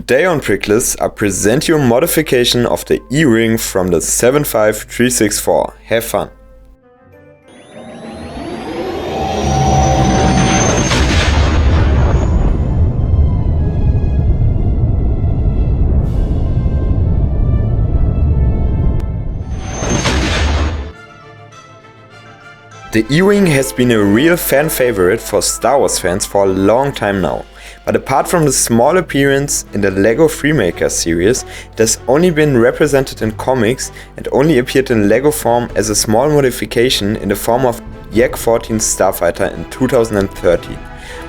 Today on Prickless, I present you a modification of the E-ring from the 75364. Have fun! The E-ring has been a real fan favorite for Star Wars fans for a long time now. But apart from the small appearance in the LEGO Freemaker series, it has only been represented in comics and only appeared in LEGO form as a small modification in the form of Yak 14 Starfighter in 2013.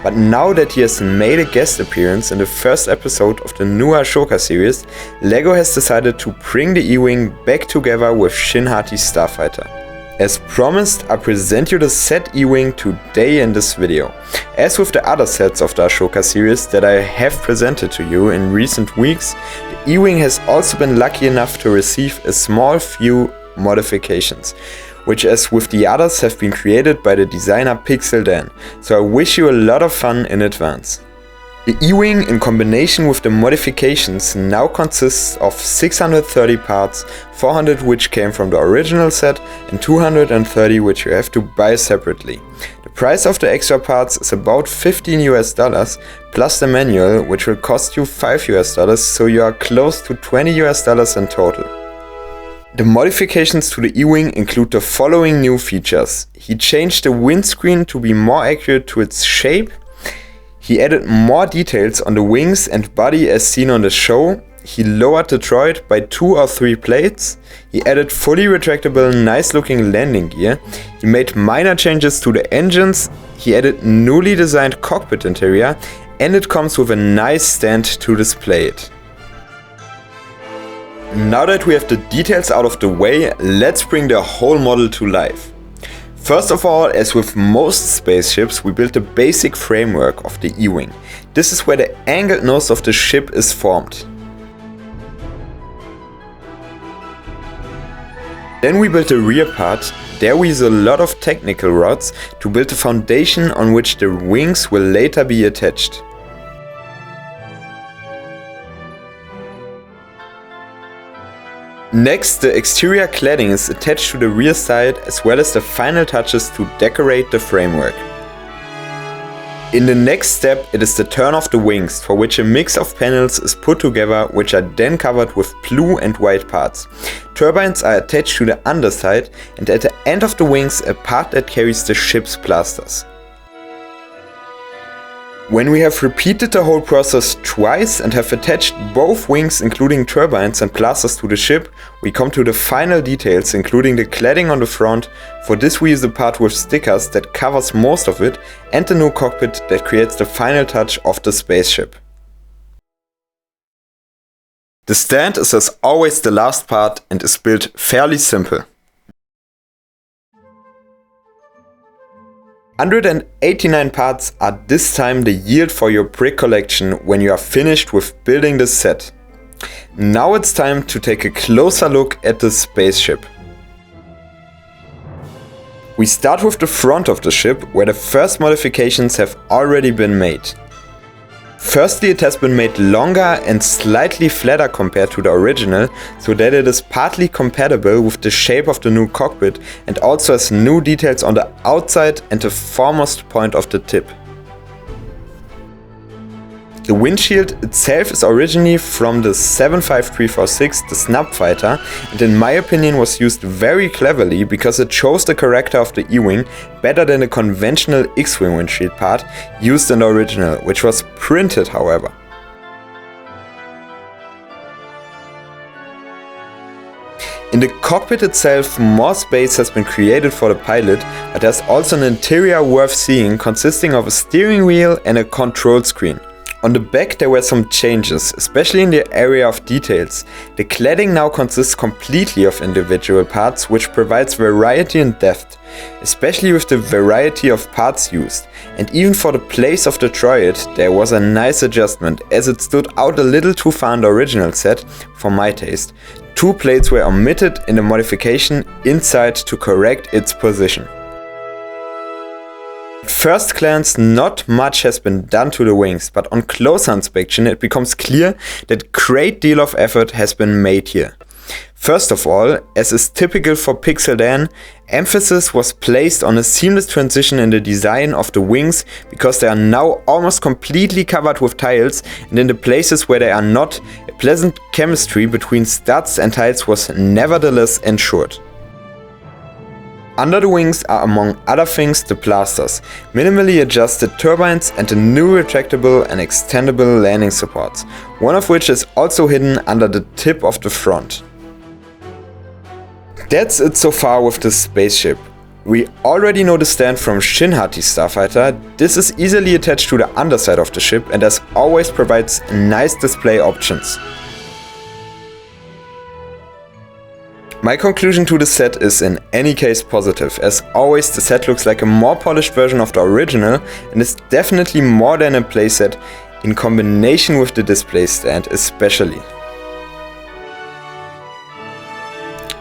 But now that he has made a guest appearance in the first episode of the new Ashoka series, LEGO has decided to bring the E-wing back together with Shin Hati's Starfighter. As promised, I present you the set E-wing today in this video. As with the other sets of the Ashoka series that I have presented to you in recent weeks, the E-wing has also been lucky enough to receive a small few modifications, which as with the others have been created by the designer Pixel Dan, so I wish you a lot of fun in advance. The E-wing in combination with the modifications now consists of 630 parts, 400 which came from the original set and 230 which you have to buy separately. The price of the extra parts is about $15 plus the manual, which will cost you $5, so you are close to $20 in total. The modifications to the E-wing include the following new features. He changed the windscreen to be more accurate to its shape. He added more details on the wings and body as seen on the show. He lowered the droid by 2 or 3 plates. He added fully retractable, nice looking landing gear. He made minor changes to the engines. He added newly designed cockpit interior, and it comes with a nice stand to display it. Now that we have the details out of the way, let's bring the whole model to life. First of all, as with most spaceships, we built the basic framework of the E-wing. This is where the angled nose of the ship is formed. Then we built the rear part. There we use a lot of technical rods to build the foundation on which the wings will later be attached. Next, the exterior cladding is attached to the rear side as well as the final touches to decorate the framework. In the next step, it is the turn of the wings, for which a mix of panels is put together, which are then covered with blue and white parts. Turbines are attached to the underside, and at the end of the wings a part that carries the ship's blasters. When we have repeated the whole process twice and have attached both wings including turbines and blasters to the ship, we come to the final details including the cladding on the front. For this we use a part with stickers that covers most of it and the new cockpit that creates the final touch of the spaceship. The stand is as always the last part and is built fairly simple. 189 parts are this time the yield for your brick collection when you are finished with building the set. Now it's time to take a closer look at the spaceship. We start with the front of the ship, where the first modifications have already been made. Firstly, it has been made longer and slightly flatter compared to the original, so that it is partly compatible with the shape of the new cockpit and also has new details on the outside and the foremost point of the tip. The windshield itself is originally from the 75346, the snub fighter, and in my opinion was used very cleverly because it shows the character of the E-wing better than the conventional X-wing windshield part used in the original, which was printed however. In the cockpit itself, more space has been created for the pilot, but there's also an interior worth seeing consisting of a steering wheel and a control screen. On the back there were some changes, especially in the area of details. The cladding now consists completely of individual parts, which provides variety and depth, especially with the variety of parts used. And even for the place of the droid there was a nice adjustment, as it stood out a little too far in the original set, for my taste. 2 plates were omitted in the modification inside to correct its position. first glance, not much has been done to the wings, but on closer inspection it becomes clear that a great deal of effort has been made here. First of all, as is typical for Pixel Dan, emphasis was placed on a seamless transition in the design of the wings because they are now almost completely covered with tiles, and in the places where they are not, a pleasant chemistry between studs and tiles was nevertheless ensured. Under the wings are among other things the blasters, minimally adjusted turbines and the new retractable and extendable landing supports, one of which is also hidden under the tip of the front. That's it so far with the spaceship. We already know the stand from Shinhati's starfighter. This is easily attached to the underside of the ship and as always provides nice display options. My conclusion to the set is in any case positive. As always, the set looks like a more polished version of the original and is definitely more than a playset in combination with the display stand especially.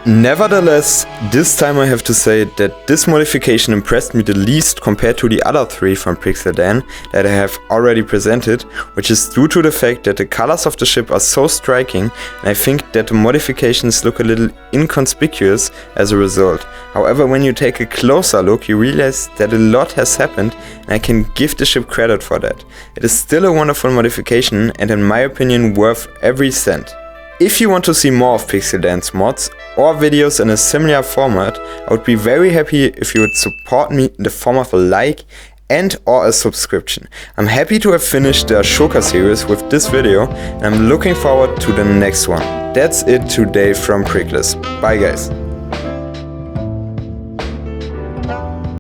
Nevertheless, this time I have to say that this modification impressed me the least compared to the other three from Pixel Dan that I have already presented, which is due to the fact that the colors of the ship are so striking, and I think that the modifications look a little inconspicuous as a result. However, when you take a closer look, you realize that a lot has happened, and I can give the ship credit for that. It is still a wonderful modification and in my opinion worth every cent. If you want to see more of Pixel Dan's mods or videos in a similar format, I would be very happy if you would support me in the form of a like and or a subscription. I'm happy to have finished the Ashoka series with this video and I'm looking forward to the next one. That's it today from Prickless. Bye guys.